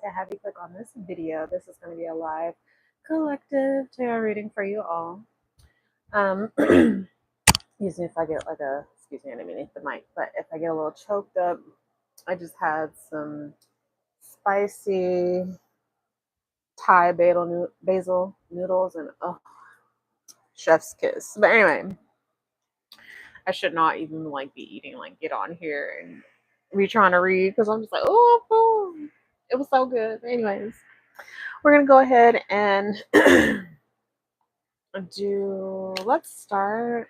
to have you click on this video. This is going to be a live collective tarot reading for you all. Excuse me if I get like a, excuse me, I didn't mean to hit the mic, but if I get a little choked up, I just had some spicy Thai basil noodles and chef's kiss. But anyway, I should not even like be eating, like get on here and be trying to read because I'm just like, oh, it was so good. But anyways, we're gonna go ahead and let's start.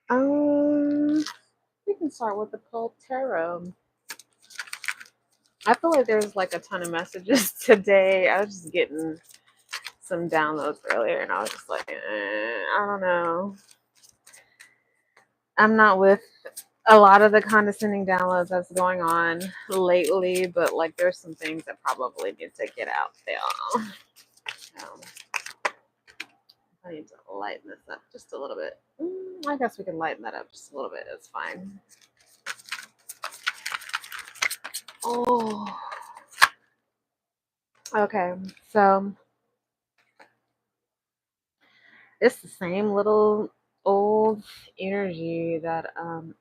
We can start with the Pearl Tarot. I feel like there's like a ton of messages today. I was just getting some downloads earlier and I was just like, I don't know. I'm not with a lot of the condescending downloads that's going on lately, but like there's some things that probably need to get out there. I need to lighten this up just a little bit. I guess we can lighten that up just a little bit. It's fine. Oh. Okay, so it's the same little old energy that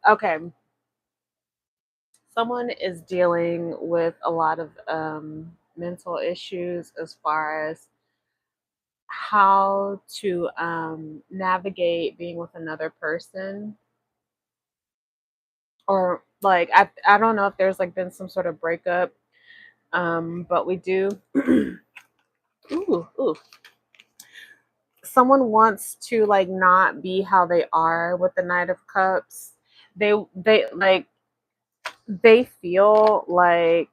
okay. Someone is dealing with a lot of mental issues as far as how to navigate being with another person, or like I don't know if there's like been some sort of breakup, but we do ooh, someone wants to like not be how they are with the Knight of Cups. They feel like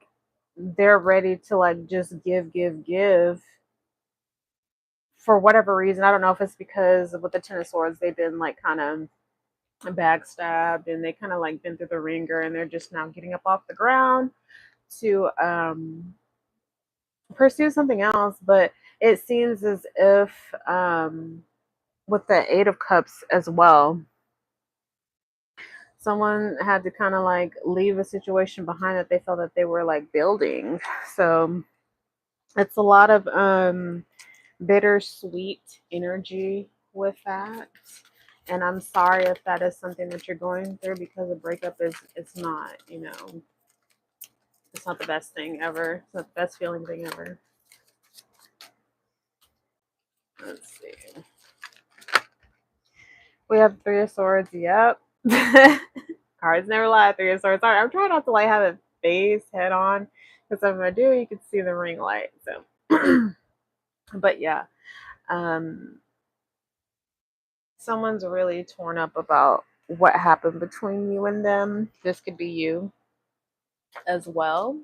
they're ready to like just give for whatever reason. I don't know if it's because with the Ten of Swords they've been like kind of backstabbed and they kind of like been through the ringer and they're just now getting up off the ground to pursue something else. But it seems as if with the Eight of Cups as well, someone had to kind of like leave a situation behind that they felt that they were like building. So it's a lot of bittersweet energy with that. And I'm sorry if that is something that you're going through, because a breakup is, it's not, you know, it's not the best thing ever. It's not the best feeling thing ever. Let's see. We have Three of Swords. Yep. Cards never lie. Three of Swords. Sorry, I'm trying not to like have it face head on, because if I do, you can see the ring light. So, but yeah, someone's really torn up about what happened between you and them. This could be you as well.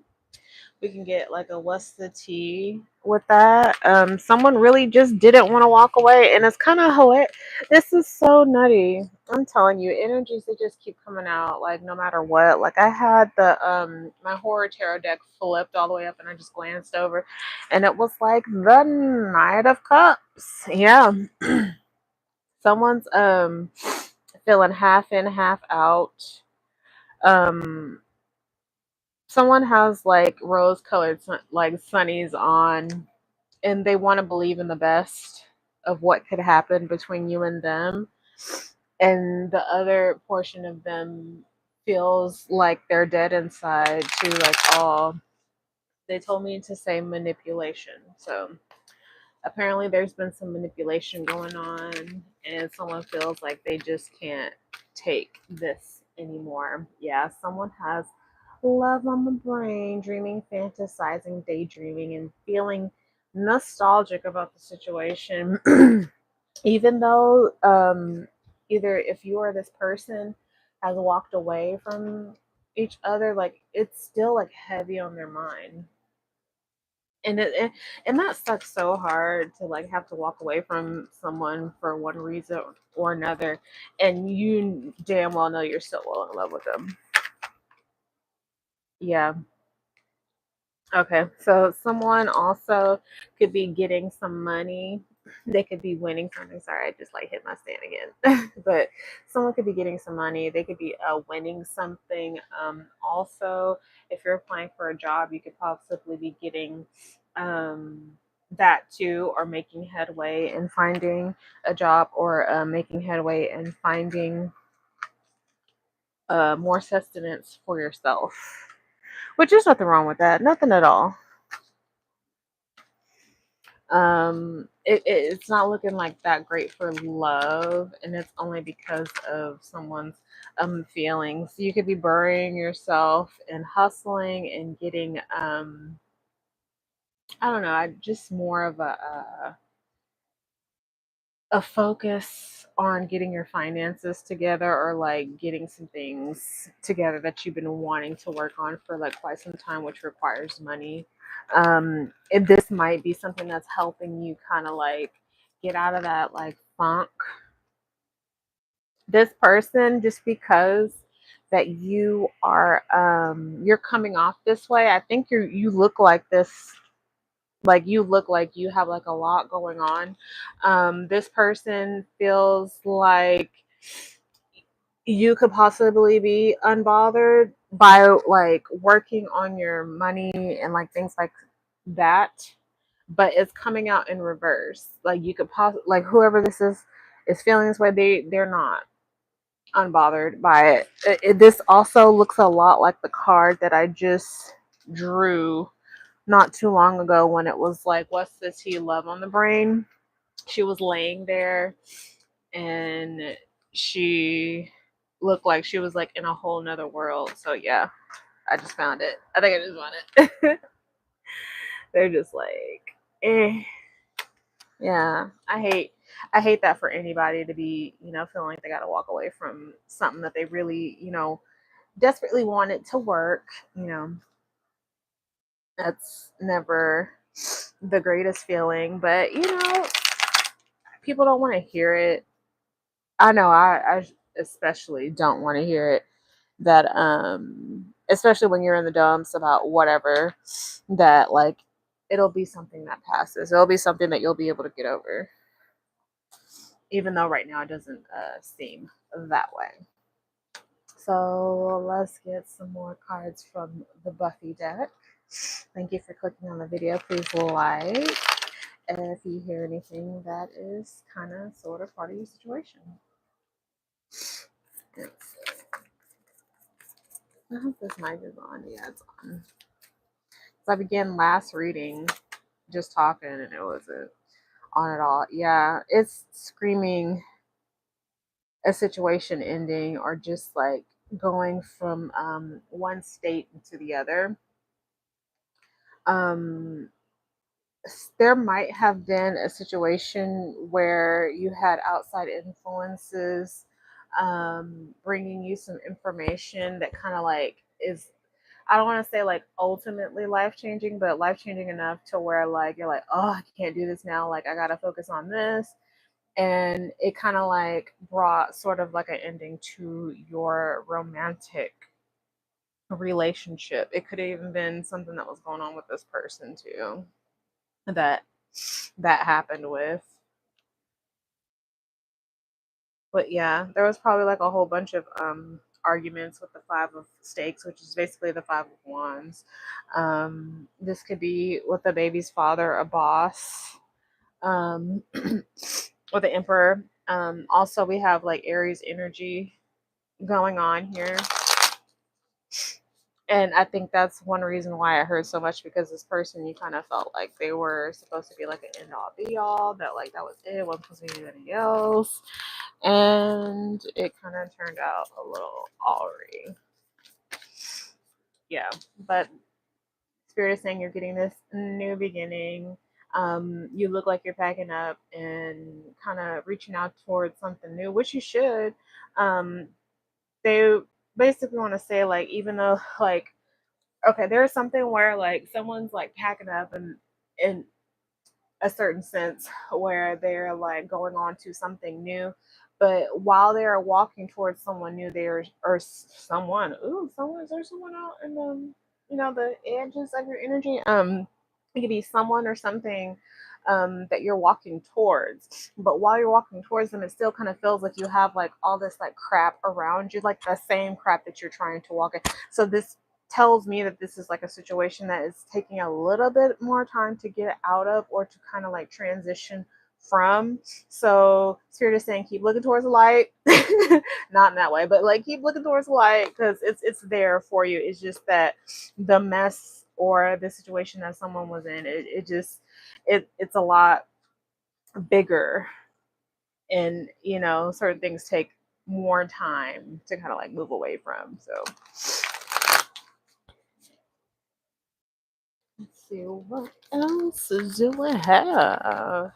We can get like a what's the tea with that. Someone really just didn't want to walk away, and it's kind of hilarious. This is so nutty. I'm telling you, energies, they just keep coming out like no matter what. Like I had the my horror tarot deck flipped all the way up and I just glanced over and it was like the Knight of Cups. Yeah. Someone's feeling half in, half out. Someone has like rose colored like sunnies on and they want to believe in the best of what could happen between you and them, and the other portion of them feels like they're dead inside too. Like, oh, they told me to say manipulation. So apparently there's been some manipulation going on and someone feels like they just can't take this anymore. Yeah, someone has love on the brain, dreaming, fantasizing, daydreaming, and feeling nostalgic about the situation. Even though either if you or this person has walked away from each other, like it's still like heavy on their mind. And that sucks so hard to like have to walk away from someone for one reason or another, and you damn well know you're still well in love with them. Yeah. Okay, so someone also could be getting some money They could be winning something. Sorry, I just like hit my stand again. But someone could be getting some money. They could be winning something. Also, if you're applying for a job, you could possibly be getting that too, or making headway in finding a job, or making headway in finding more sustenance for yourself. Which is nothing wrong with that. Nothing at all. It's not looking like that great for love, and it's only because of someone's feelings. You could be burying yourself and hustling and getting I don't know, just more of a focus on getting your finances together, or like getting some things together that you've been wanting to work on for like quite some time, which requires money. And this might be something that's helping you kind of like get out of that like funk. This person, just because that you are you're coming off this way, I think you look like this, like you look like you have like a lot going on. This person feels like you could possibly be unbothered by like working on your money and like things like that, but it's coming out in reverse. Like you could like whoever this is feeling this way, they're not unbothered by it. This also looks a lot like the card that I just drew not too long ago, when it was like, what's this he love on the brain? She was laying there and she looked like she was like in a whole nother world. So yeah, I just found it. I think I just found it. They're just like, eh. Yeah. I hate that for anybody to be, feeling like they gotta walk away from something that they really, desperately wanted to work. You know, that's never the greatest feeling, but people don't want to hear it. I know I especially don't want to hear it, that especially when you're in the dumps about whatever, that like it'll be something that passes. It'll be something that you'll be able to get over, even though right now it doesn't seem that way. So let's get some more cards from the Buffy deck. Thank you for clicking on the video. Please like, and if you hear anything that is kind of sort of part of your situation. I hope this mic is on. Yeah, it's on. So I began last reading just talking and it wasn't on at all. Yeah, it's screaming a situation ending, or just like going from one state into the other. Um, there might have been a situation where you had outside influences bringing you some information that kind of like is, I don't want to say like ultimately life changing, but life changing enough to where like you're like, oh, I can't do this now. Like I gotta focus on this, and it kind of like brought sort of like an ending to your romantic relationship. It could have even been something that was going on with this person too, that happened with. But yeah, there was probably like a whole bunch of arguments with the Five of Stakes, which is basically the Five of Wands. This could be with the baby's father, a boss, with the Emperor. Also, we have like Aries energy going on here. And I think that's one reason why I heard so much, because this person, you kind of felt like they were supposed to be like an end all be all, that like that was it, wasn't supposed to be anything else. And it kind of turned out a little awry. Yeah, but Spirit is saying you're getting this new beginning. You look like you're packing up and kind of reaching out towards something new, which you should. They basically want to say like, even though like, okay, there's something where like someone's like packing up and in a certain sense, where they're like going on to something new, but while they are walking towards someone new, there or someone, is there someone out in the the edges of your energy? It could be someone or something that you're walking towards. But while you're walking towards them, it still kind of feels like you have like all this like crap around you, like the same crap that you're trying to walk in. So this tells me that this is like a situation that is taking a little bit more time to get out of, or to kind of like transition from. So Spirit is saying keep looking towards the light. Not in that way, but like keep looking towards the light, because it's there for you. It's just that the mess or the situation that someone was in, it just it's a lot bigger, and certain things take more time to kind of like move away from. So let's see, what else do we have?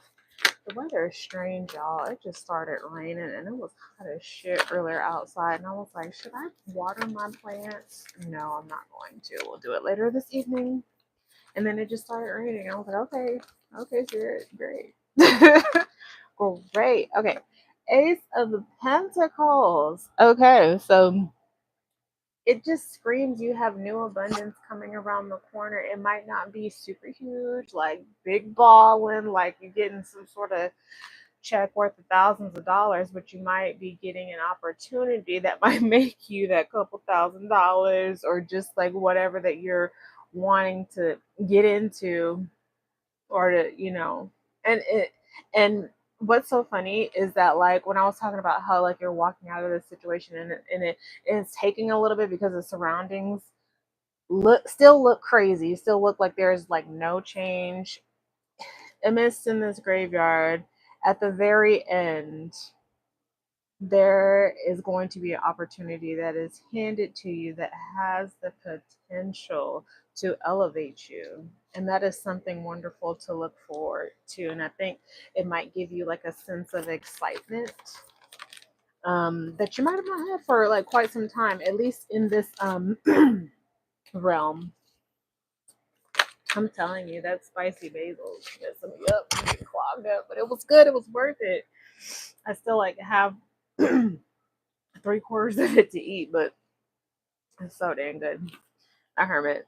The weather is strange, y'all. It just started raining and it was hot as shit earlier outside. And I was like, should I water my plants? No, I'm not going to. We'll do it later this evening. And then it just started raining. I was like, okay, Spirit, great. Great. Okay. Ace of the Pentacles. Okay, so it just screams you have new abundance coming around the corner. It might not be super huge, like big balling, like you're getting some sort of check worth of thousands of dollars, but you might be getting an opportunity that might make you that couple $1,000s, or just like whatever that you're wanting to get into, or to and what's so funny is that, like, when I was talking about how like you're walking out of this situation, and it's taking a little bit because the surroundings look crazy, still look like there's like no change amidst in this graveyard. At the very end, there is going to be an opportunity that is handed to you that has the potential to elevate you. And that is something wonderful to look forward to. And I think it might give you like a sense of excitement that you might have not had for like quite some time, at least in this realm. I'm telling you, that spicy basil messing me up, getting clogged up, but it was good. It was worth it. I still like have 3/4 of it to eat, but it's so dang good. A hermit.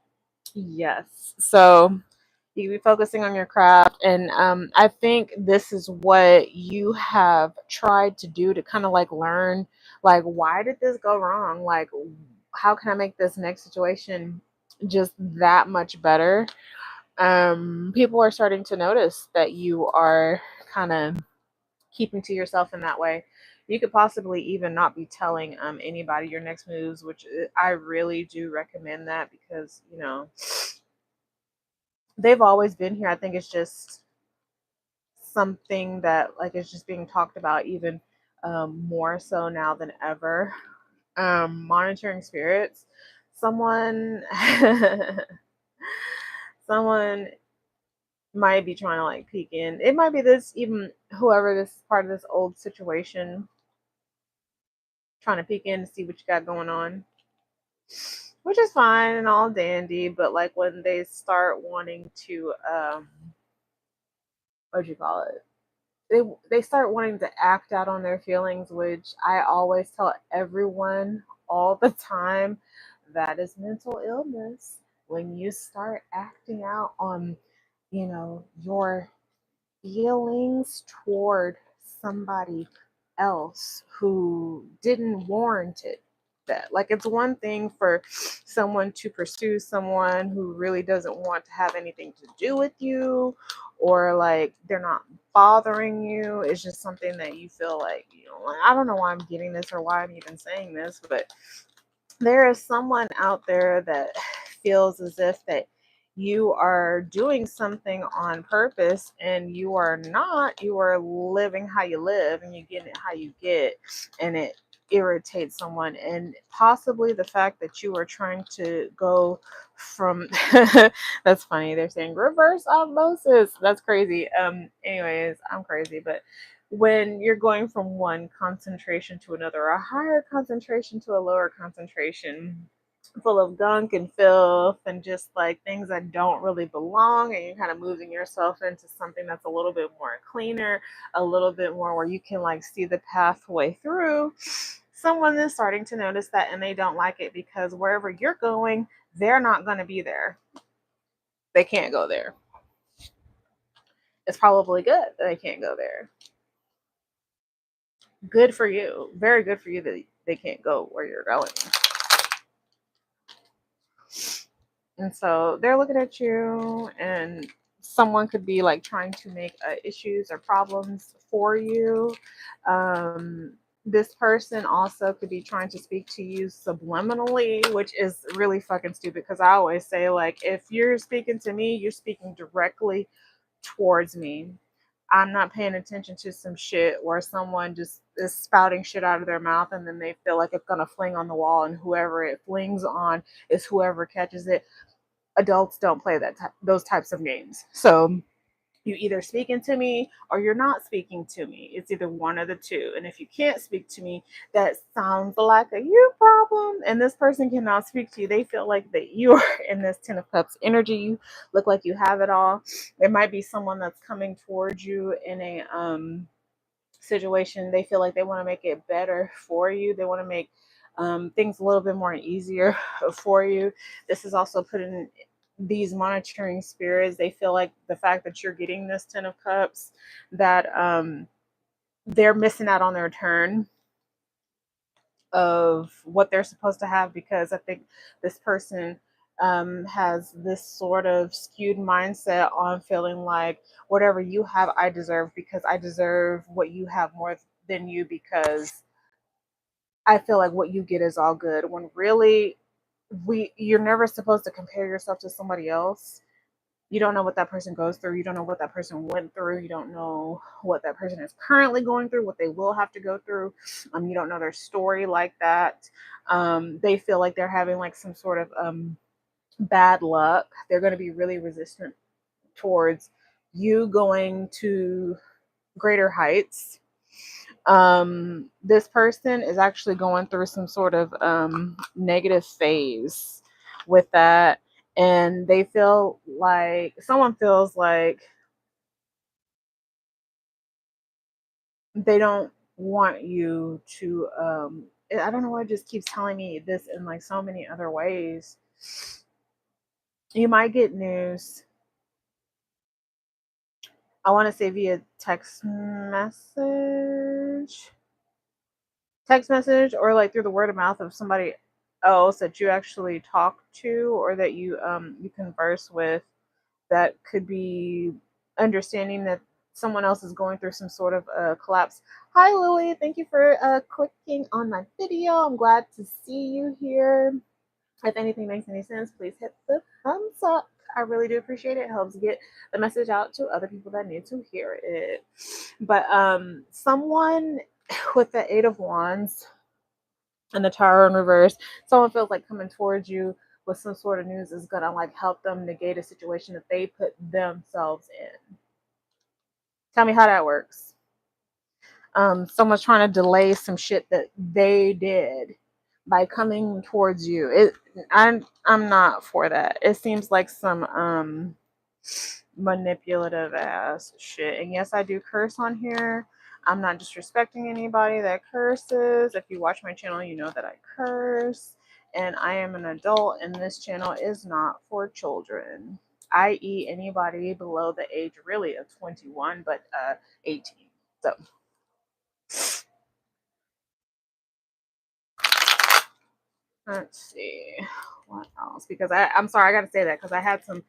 Yes. So you can be focusing on your craft. And I think this is what you have tried to do to kind of like learn, like, why did this go wrong? Like, how can I make this next situation just that much better? People are starting to notice that you are kind of keeping to yourself in that way. You could possibly even not be telling anybody your next moves, which I really do recommend that, because they've always been here. I think it's just something that like is just being talked about even more so now than ever. Monitoring spirits. Someone someone might be trying to like peek in. It might be this, even whoever this is part of this old situation, trying to peek in to see what you got going on, which is fine and all dandy. But like when they start wanting to what do you call it, they start wanting to act out on their feelings, which I always tell everyone all the time, that is mental illness. When you start acting out on your feelings toward somebody else who didn't warrant it. That, like, it's one thing for someone to pursue someone who really doesn't want to have anything to do with you, or like they're not bothering you. It's just something that you feel like, like, I don't know why I'm getting this or why I'm even saying this, but there is someone out there that feels as if that you are doing something on purpose, and you are not. You are living how you live, and you get it how you get, and it irritates someone. And possibly the fact that you are trying to go from that's funny, they're saying reverse osmosis. That's crazy. Anyways, I'm crazy, but when you're going from one concentration to another, a higher concentration to a lower concentration, full of gunk and filth and just like things that don't really belong, and you're kind of moving yourself into something that's a little bit more cleaner, a little bit more where you can like see the pathway through. Someone is starting to notice that, and they don't like it, because wherever you're going, they're not going to be there. They can't go there. it's probably good that they can't go there. Good for you. Very good for you that they can't go where you're going. And so they're looking at you, and someone could be like trying to make issues or problems for you. This person also could be trying to speak to you subliminally, which is really fucking stupid, because I always say, like, if you're speaking to me, you're speaking directly towards me. I'm not paying attention to some shit where someone just is spouting shit out of their mouth and then they feel like it's gonna fling on the wall, and whoever it flings on is whoever catches it. Adults don't play those types of games. So you either speaking to me or you're not speaking to me. It's either one of the two. And if you can't speak to me, that sounds like a you problem. And this person cannot speak to you. They feel like that you are in this Ten of Cups energy. You look like you have it all. There might be someone that's coming towards you in a situation. They feel like they want to make it better for you. They want to make things a little bit more easier for you. This is also putting these monitoring spirits. They feel like the fact that you're getting this Ten of Cups, that they're missing out on their turn of what they're supposed to have, because I think this person has this sort of skewed mindset on feeling like whatever you have, I deserve, because I deserve what you have more than you, because I feel like what you get is all good, when really you're never supposed to compare yourself to somebody else. You don't know what that person goes through. You don't know what that person went through. You don't know what that person is currently going through, what they will have to go through. You don't know their story like that. They feel like they're having like some sort of bad luck. They're going to be really resistant towards you going to greater heights. This person is actually going through some sort of negative phase with that, and they feel like someone feels like they don't want you to I don't know why it just keeps telling me this in like so many other ways. You might get news, I want to say via text message, or like through the word of mouth of somebody else that you actually talk to, or that you converse with, that could be understanding that someone else is going through some sort of collapse. Hi Lily, thank you for clicking on my video. I'm glad to see you here. If anything makes any sense, please hit the thumbs up. I really do appreciate it. It helps get the message out to other people that need to hear it. But someone with the Eight of Wands and the Tower in reverse, someone feels like coming towards you with some sort of news is gonna like help them negate a situation that they put themselves in. Tell me how that works. Someone's trying to delay some shit that they did by coming towards you. I'm not for that. It seems like some manipulative ass shit. And yes, I do curse on here. I'm not disrespecting anybody that curses. If you watch my channel, you know that I curse. And I am an adult, and this channel is not for children, i.e. anybody below the age really of 21, but 18. So let's see what else, because I'm sorry, I gotta say that because I had some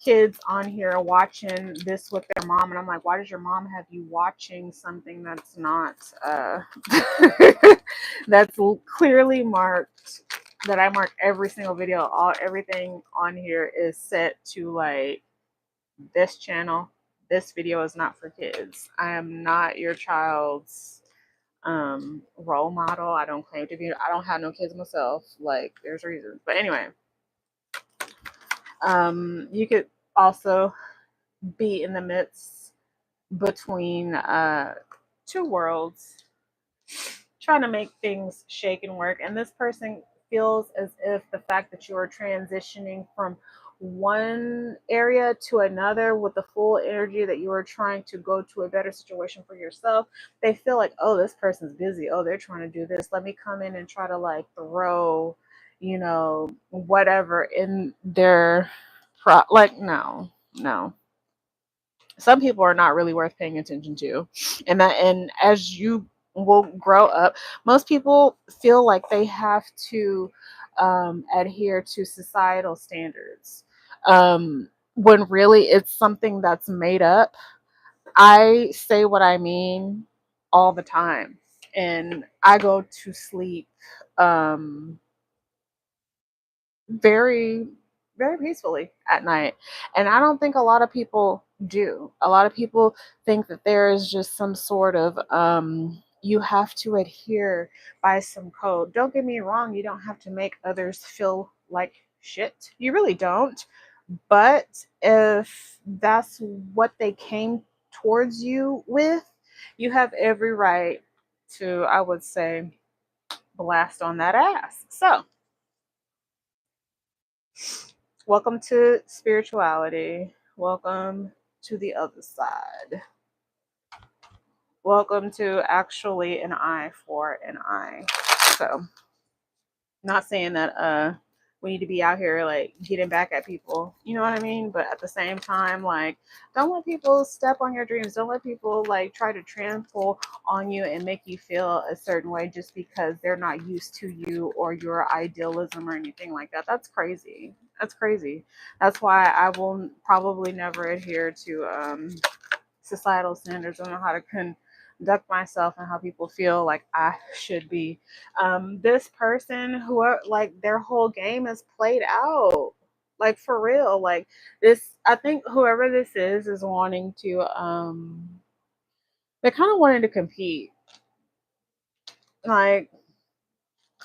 kids on here watching this with their mom, and I'm like, why does your mom have you watching something that's not that's clearly marked, that I mark every single video, everything on here is set to like, this channel, this video is not for kids. I am not your child's role model. I don't claim to be. I don't have no kids myself. Like, there's reasons. But anyway, you could also be in the midst between two worlds, trying to make things shake and work. And this person feels as if the fact that you are transitioning from one area to another with the full energy that you are trying to go to a better situation for yourself, they feel like, oh, this person's busy. Oh, they're trying to do this. Let me come in and try to like throw, whatever in their like, no. some people are not really worth paying attention to. And as you will grow up, most people feel like they have to adhere to societal standards, when really it's something that's made up. I say what I mean all the time, and I go to sleep um, very, very peacefully at night. And I don't think a lot of people do. A lot of people think that there is just some sort of you have to adhere by some code. Don't get me wrong, you don't have to make others feel like shit. You really don't. But if that's what they came towards you with, you have every right to, I would say, blast on that ass. So, welcome to spirituality. Welcome to the other side. Welcome to actually an eye for an eye. So, not saying that we need to be out here like getting back at people, you know what I mean? But at the same time, like, don't let people step on your dreams. Don't let people like try to trample on you and make you feel a certain way just because they're not used to you or your idealism or anything like that. That's crazy. That's crazy. That's why I will probably never adhere to societal standards. I don't know how to conduct myself and how people feel like I should be. This person who are like their whole game is played out. Like for real. Like this, I think whoever this is wanting to they're kind of wanting to compete. Like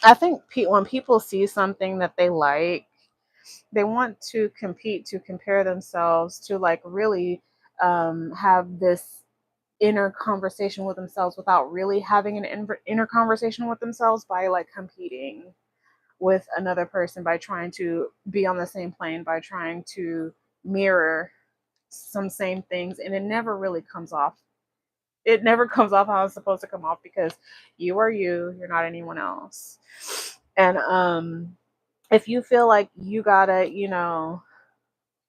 I think when people see something that they like, they want to compete, to compare themselves, to like really have this inner conversation with themselves without really having an inner conversation with themselves, by like competing with another person, by trying to be on the same plane, by trying to mirror some same things, and it never really comes off. It never comes off how it's supposed to come off, because you are you, you're not anyone else. And if you feel like you gotta,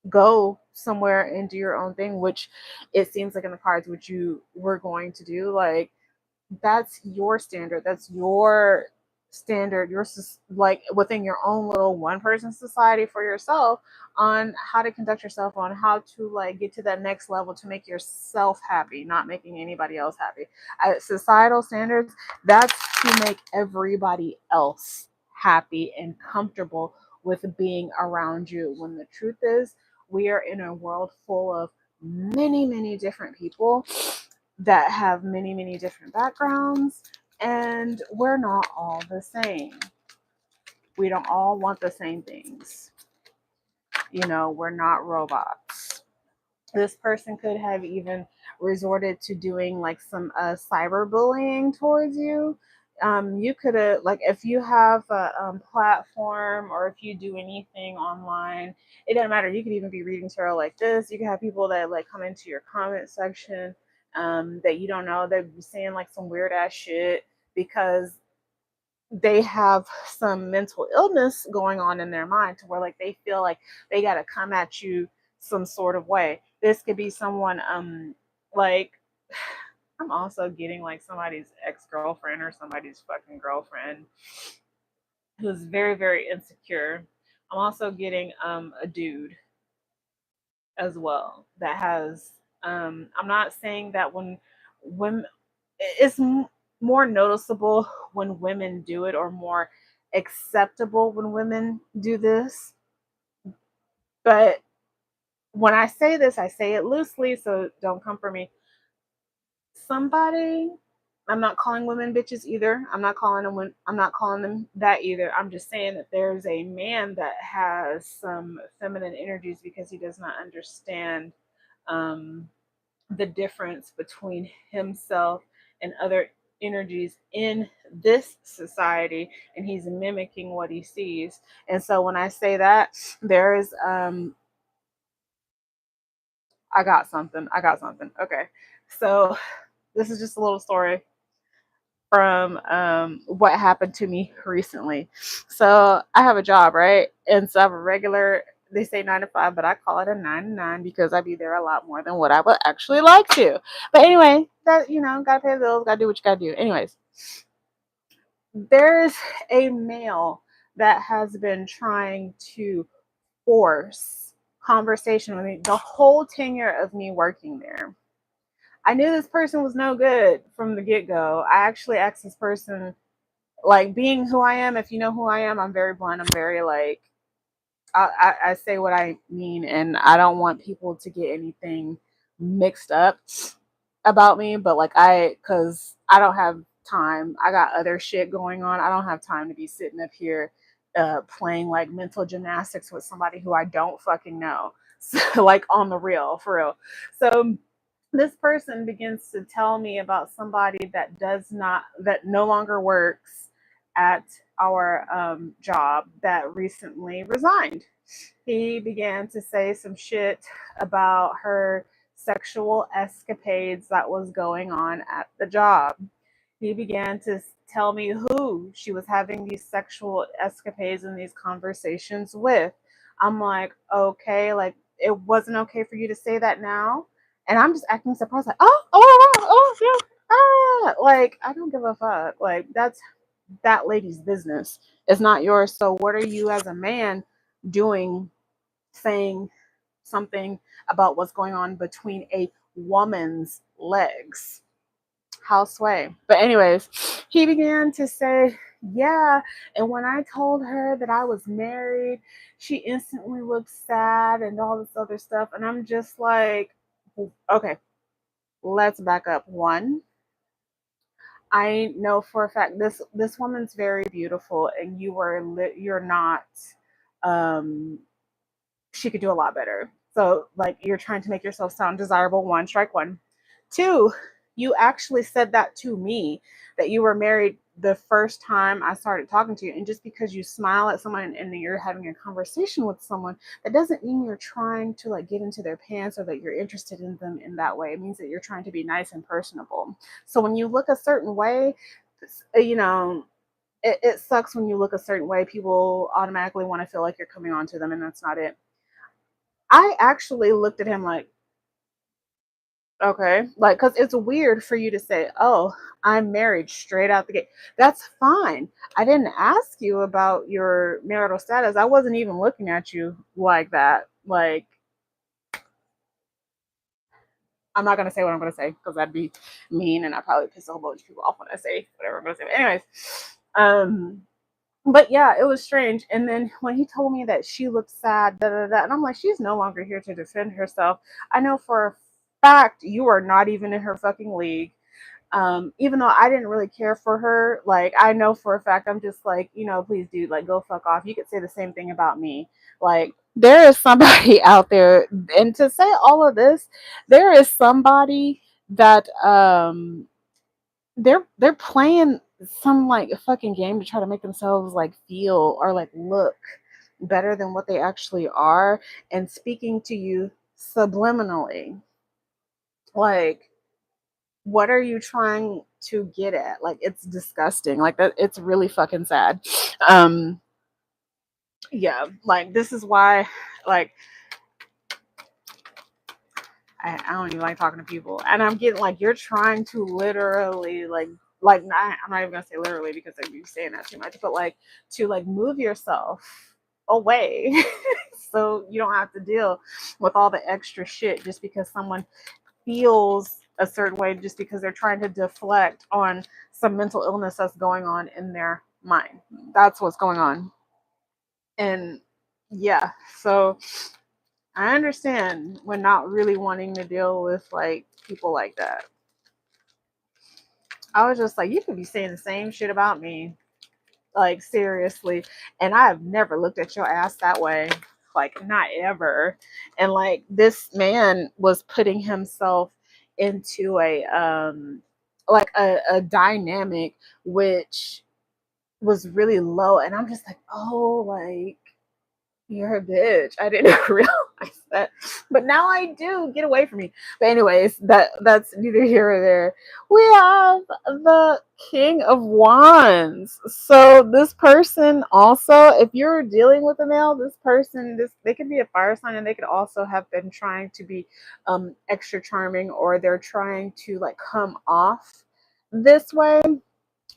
go somewhere and do your own thing, which it seems like in the cards, which you were going to do, like that's your standard. That's your standard. Your like within your own little one person society for yourself, on how to conduct yourself, on how to like get to that next level to make yourself happy, not making anybody else happy. Societal standards, that's to make everybody else happy and comfortable with being around you, when the truth is we are in a world full of many, many different people that have many, many different backgrounds, and we're not all the same. We don't all want the same things. We're not robots. This person could have even resorted to doing like some cyberbullying towards you. You could have, like, if you have a platform, or if you do anything online, it doesn't matter. You could even be reading tarot like this. You can have people that like come into your comment section that you don't know. They're saying like some weird ass shit because they have some mental illness going on in their mind, to where like they feel like they got to come at you some sort of way. This could be someone like I'm also getting like somebody's ex-girlfriend or somebody's fucking girlfriend who's very, very insecure. I'm also getting a dude as well that has I'm not saying that when women, it's more noticeable when women do it, or more acceptable when women do this. But when I say this, I say it loosely, so don't come for me. Somebody, I'm not calling women bitches either. I'm not calling them that either. I'm just saying that there's a man that has some feminine energies, because he does not understand um, the difference between himself and other energies in this society, and he's mimicking what he sees. And so when I say that, there is I got something. Okay, so this is just a little story from what happened to me recently. So I have a job, right? And so I have a regular they say 9 to 5, but I call it a 9 to 9 because I be there a lot more than what I would actually like to. But anyway, that, gotta pay the bills, gotta do what you gotta do. Anyways, there's a male that has been trying to force conversation with me the whole tenure of me working there. I knew this person was no good from the get-go. I actually asked this person, like, being who I am, if you know who I am, I'm very blunt. I'm very, like, I say what I mean, and I don't want people to get anything mixed up about me, but, like, because I don't have time. I got other shit going on. I don't have time to be sitting up here playing, like, mental gymnastics with somebody who I don't fucking know. So, like, on the real, for real. So this person begins to tell me about somebody that no longer works at our job, that recently resigned. He began to say some shit about her sexual escapades that was going on at the job. He began to tell me who she was having these sexual escapades and these conversations with. I'm like, okay, like, it wasn't okay for you to say that now. And I'm just acting surprised, like, yeah, like, I don't give a fuck. Like, that's that lady's business. It's not yours. So what are you as a man doing, saying something about what's going on between a woman's legs? How sway. But anyways, he began to say, yeah, and when I told her that I was married, she instantly looked sad and all this other stuff. And I'm just like, okay, let's back up. One, I know for a fact this woman's very beautiful, and you're not. Um, she could do a lot better. So, like, you're trying to make yourself sound desirable. One, strike one. Two, you actually said that to me, that you were married the first time I started talking to you. And just because you smile at someone and you're having a conversation with someone, that doesn't mean you're trying to, like, get into their pants or that you're interested in them in that way. It means that you're trying to be nice and personable. So when you look a certain way, it sucks when you look a certain way. People automatically want to feel like you're coming on to them, and that's not it. I actually looked at him like, okay, like, because it's weird for you to say, oh, I'm married straight out the gate. That's fine. I didn't ask you about your marital status. I wasn't even looking at you like that. Like, I'm not going to say what I'm going to say because that'd be mean, and I probably piss a whole bunch of people off when I say whatever I'm going to say. But anyways, but yeah, it was strange. And then when he told me that she looked sad, and I'm like, she's no longer here to defend herself. I know for a fact you are not even in her fucking league. Even though I didn't really care for her, like, I know for a fact, I'm just like, please, dude, like, go fuck off. You could say the same thing about me. Like, there is somebody out there, and to say all of this, there is somebody that they're playing some, like, a fucking game to try to make themselves, like, feel or, like, look better than what they actually are, and speaking to you subliminally. Like, what are you trying to get at? Like, it's disgusting. Like, that, it's really fucking sad. um yeah, like, this is why, like, I don't even like talking to people, and I'm getting, like, you're trying to literally, I'm not even gonna say literally because I'd be saying that too much, but, like, to, like, move yourself away so you don't have to deal with all the extra shit just because someone feels a certain way, just because they're trying to deflect on some mental illness that's going on in their mind. That's what's going on. And yeah, so I understand when not really wanting to deal with, like, people like that. I was just like, you could be saying the same shit about me. Like, seriously. And I have never looked at your ass that way. Like, not ever. And, like, this man was putting himself into a dynamic which was really low. And I'm just like, oh, like, You're a bitch. I didn't realize that. But now I do. Get away from me. But anyways, that's neither here or there. We have the King of Wands. So this person also, if you're dealing with a male, this person, they could be a fire sign, and they could also have been trying to be extra charming, or they're trying to like come off this way,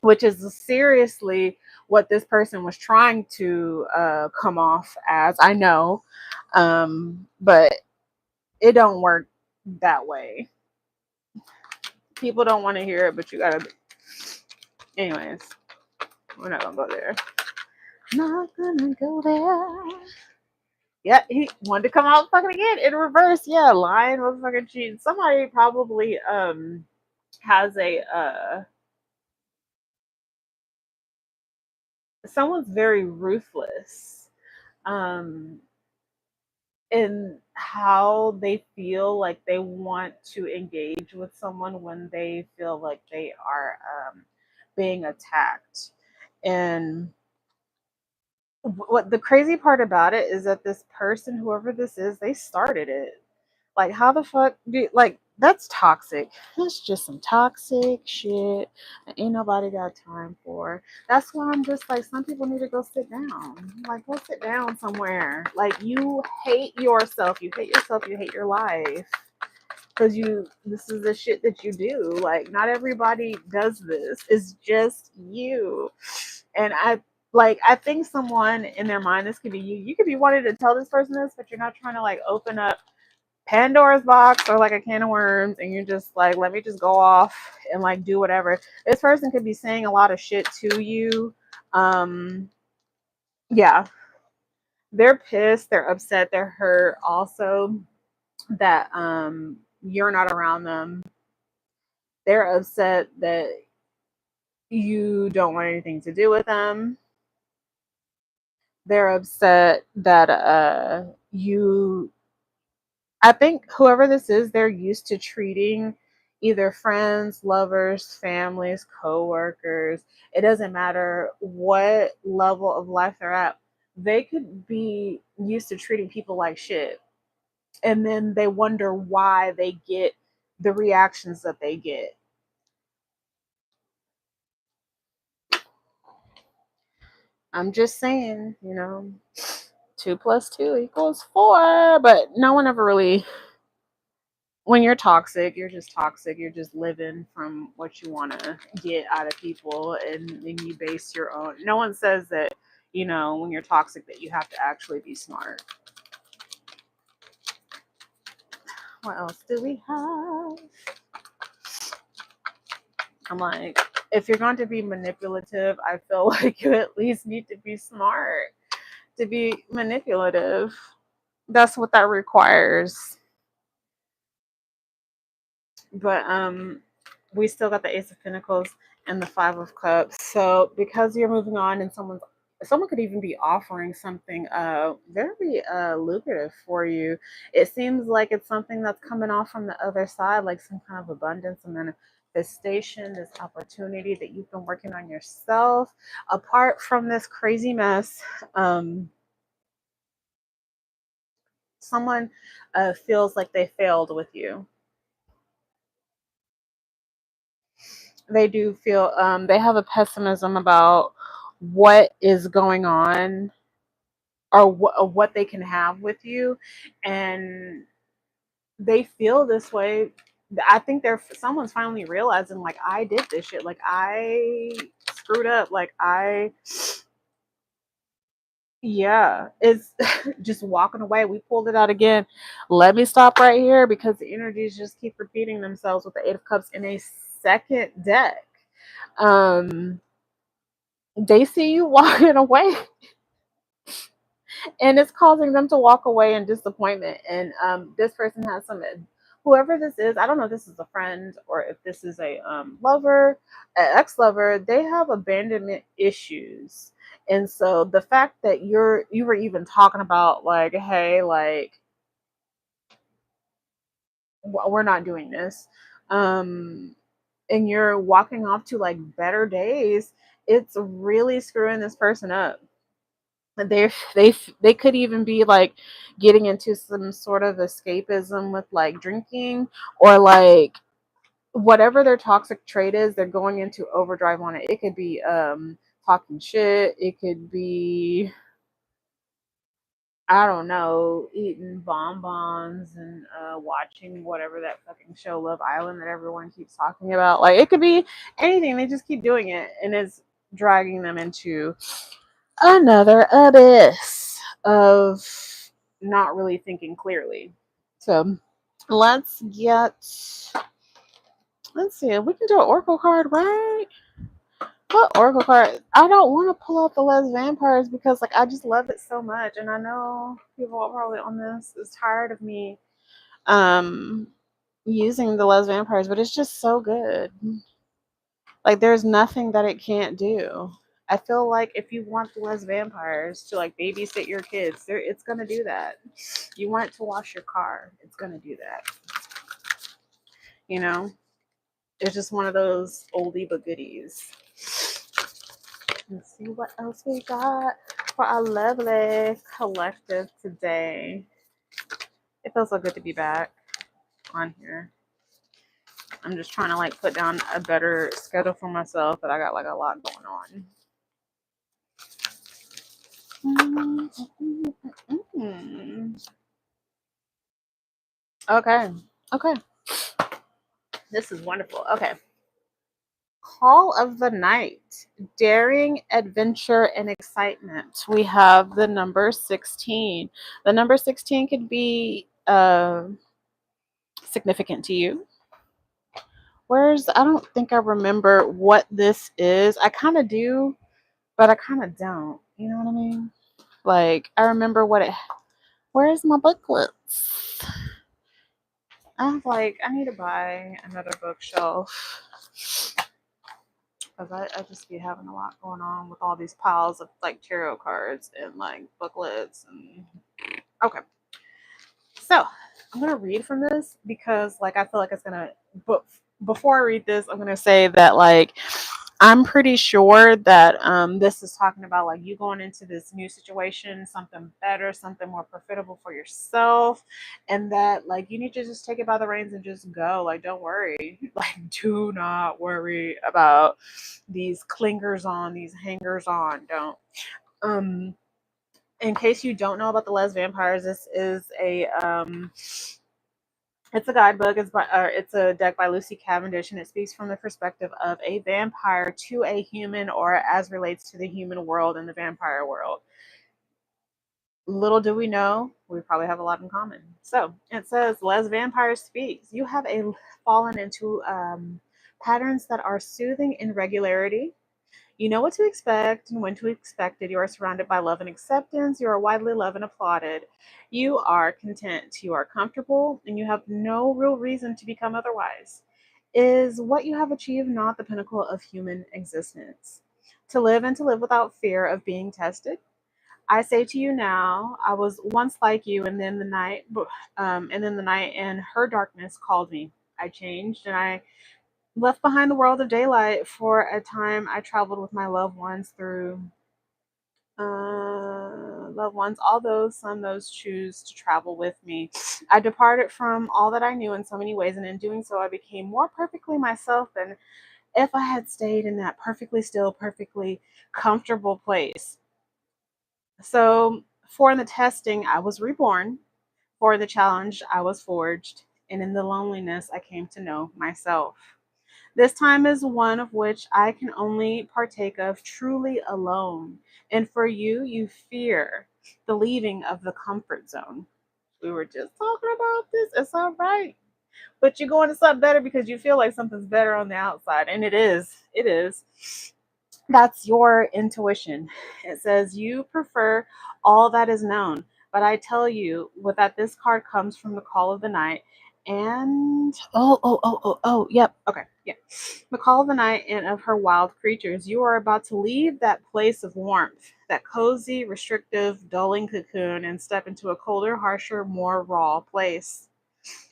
which is seriously what this person was trying to come off as. I know, but it don't work that way. People don't want to hear it, but you gotta. Anyways, we're not gonna go there. Not gonna go there. Yeah, he wanted to come out fucking again in reverse. Yeah, lying, motherfucking cheating. Somebody probably has a someone's very ruthless. In how they feel like they want to engage with someone when they feel like they are being attacked. And what the crazy part about it is that this person, whoever this is, they started it. Like, how the fuck do like that's toxic. That's just some toxic shit that ain't nobody got time for. That's why I'm just like, some people need to go sit down. Like, go sit down somewhere. Like, you hate yourself. You hate yourself. You hate your life. Because this is the shit that you do. Like, not everybody does this. It's just you. And I think someone in their mind, this could be you. You could be wanting to tell this person this, but you're not trying to like open up Pandora's box or like a can of worms, and you're just like, let me just go off and like do whatever. This person could be saying a lot of shit to you. Yeah, they're pissed, they're upset, they're hurt also that you're not around them. They're upset that you don't want anything to do with them. They're upset that you I think whoever this is, they're used to treating either friends, lovers, families, coworkers. It doesn't matter what level of life they're at. They could be used to treating people like shit. And then they wonder why they get the reactions that they get. I'm just saying, 2 plus 2 equals 4. But no one ever really, when you're toxic, you're just toxic. You're just living from what you want to get out of people, and then you base your own. No one says that, when you're toxic, that you have to actually be smart. What else do we have? I'm like, if you're going to be manipulative, I feel like you at least need to be smart to be manipulative. That's what that requires. But we still got the Ace of Pentacles and the Five of Cups. So because you're moving on, and someone could even be offering something very lucrative for you. It seems like it's something that's coming off from the other side, like some kind of abundance, some manifestation, this opportunity that you've been working on yourself. Apart from this crazy mess, someone feels like they failed with you. They do feel they have a pessimism about what is going on, or what they can have with you, and they feel this way. I think someone's finally realizing, like, I did this shit, like I screwed up, like yeah, it's just walking away. We pulled it out again. Let me stop right here because the energies just keep repeating themselves with the Eight of Cups in a second deck. um they see you walking away, and it's causing them to walk away in disappointment. And this person has whoever this is, I don't know if this is a friend or if this is a lover, an ex-lover. They have abandonment issues. And so the fact that you were even talking about, like, hey, like, we're not doing this, and you're walking off to like better days, it's really screwing this person up. They could even be like getting into some sort of escapism with like drinking, or like whatever their toxic trait is, they're going into overdrive on it. It could be talking shit, it could be, I don't know, eating bonbons and watching whatever that fucking show Love Island that everyone keeps talking about. Like it could be anything. They just keep doing it, and it's dragging them into another abyss of not really thinking clearly. So let's get, let's see, we can do an oracle card, right? What oracle card? I don't want to pull out the Les Vampires because like I just love it so much, and I know people are probably on this is tired of me using the Les Vampires, but it's just so good. Like there's nothing that it can't do. I feel like if you want the Les Vampires to like babysit your kids, it's gonna do that. You want it to wash your car, it's gonna do that. You know, it's just one of those oldie but goodies. Let's see what else we got for our lovely collective today. It feels so good to be back on here. I'm just trying to like put down a better schedule for myself, but I got like a lot going on. Okay. Okay. This is wonderful. Okay. Call of the night. Daring, adventure, and excitement. We have the number 16. The number 16 could be significant to you. I don't think I remember what this is. I kind of do, but I kind of don't. You know what I mean? Like, I remember where's my booklets? I need to buy another bookshelf. Because I just be having a lot going on with all these piles of like tarot cards and like booklets. And okay. So I'm going to read from this because like I feel like it's going to, but before I read this, I'm going to say that like I'm pretty sure that this is talking about like you going into this new situation, something better, something more profitable for yourself, and that like you need to just take it by the reins and just go. Like don't worry, like do not worry about these clingers on, these hangers on. Don't. In case you don't know about the Les Vampires, this is it's a guidebook. It's a deck by Lucy Cavendish, and it speaks from the perspective of a vampire to a human, or as relates to the human world and the vampire world. Little do we know, we probably have a lot in common. So it says, Les Vampires speaks. You have fallen into patterns that are soothing in regularity. You know what to expect and when to expect it. You are surrounded by love and acceptance. You are widely loved and applauded. You are content. You are comfortable, and you have no real reason to become otherwise. Is what you have achieved not the pinnacle of human existence? To live and to live without fear of being tested? I say to you now, I was once like you, and then the night and her darkness called me. I changed, and I left behind the world of daylight. For a time, I traveled with my loved ones, although some those choose to travel with me. I departed from all that I knew in so many ways, and in doing so, I became more perfectly myself than if I had stayed in that perfectly still, perfectly comfortable place. So, for the testing, I was reborn. For the challenge, I was forged. And in the loneliness, I came to know myself. This time is one of which I can only partake of truly alone. And for you, you fear the leaving of the comfort zone. We were just talking about this. It's all right. But you're going to something better because you feel like something's better on the outside. And it is. It is. That's your intuition. It says you prefer all that is known. But I tell you that this card comes from the call of the night. And yep. Okay. Yeah. The call of the night and of her wild creatures. You are about to leave that place of warmth, that cozy, restrictive, dulling cocoon, and step into a colder, harsher, more raw place.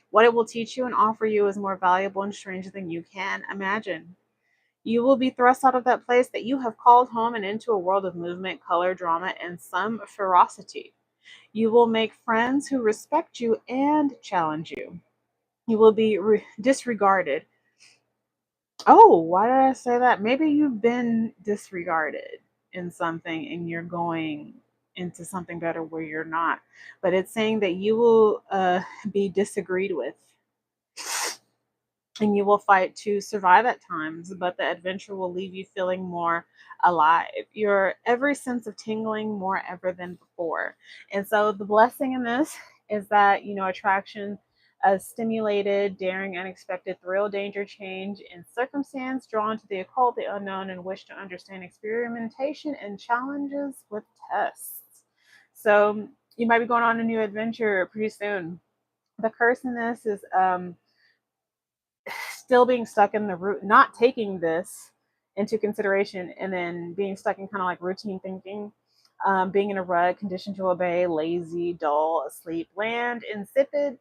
What it will teach you and offer you is more valuable and strange than you can imagine. You will be thrust out of that place that you have called home and into a world of movement, color, drama, and some ferocity. You will make friends who respect you and challenge you. You will be disregarded. Oh, why did I say that? Maybe you've been disregarded in something and you're going into something better where you're not. But it's saying that you will be disagreed with and you will fight to survive at times, but the adventure will leave you feeling more alive. Your every sense of tingling more ever than before. And so the blessing in this is that, attraction, a stimulated, daring, unexpected thrill, danger, change in circumstance, drawn to the occult, the unknown, and wish to understand experimentation and challenges with tests. So you might be going on a new adventure pretty soon. The curse in this is still being stuck in the root, not taking this into consideration, and then being stuck in kind of like routine thinking, being in a rut, conditioned to obey, lazy, dull, asleep, bland, insipid,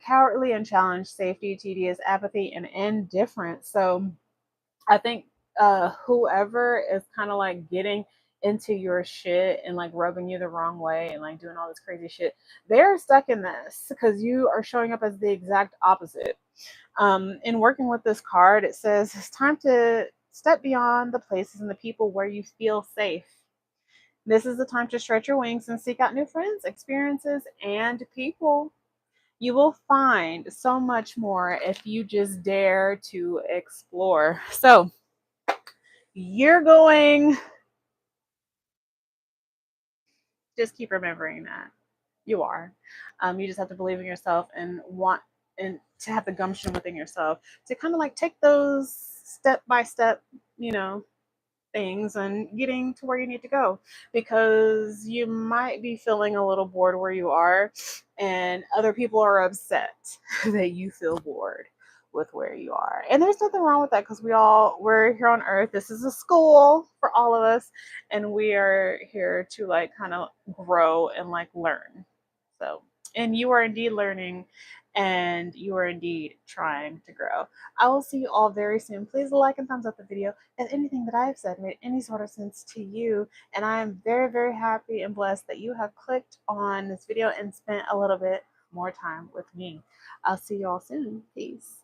cowardly, unchallenged, safety, tedious, apathy, and indifference. So I think whoever is kind of like getting into your shit and like rubbing you the wrong way and like doing all this crazy shit, they're stuck in this because you are showing up as the exact opposite. In working with this card, it says it's time to step beyond the places and the people where you feel safe. This is the time to stretch your wings and seek out new friends, experiences, and people. You will find so much more if you just dare to explore. So, you're going, just keep remembering that. You are. You just have to believe in yourself and want and to have the gumption within yourself to kind of like take those step by step, you know, things and getting to where you need to go, because you might be feeling a little bored where you are and other people are upset that you feel bored with where you are, and there's nothing wrong with that because we're here on earth. This is a school for all of us and we are here to like kind of grow and like learn. So, and you are indeed learning and you are indeed trying to grow. I will see you all very soon. Please like and thumbs up the video if anything that I've said made any sort of sense to you. And I am very, very happy and blessed that you have clicked on this video and spent a little bit more time with me. I'll see you all soon. Peace.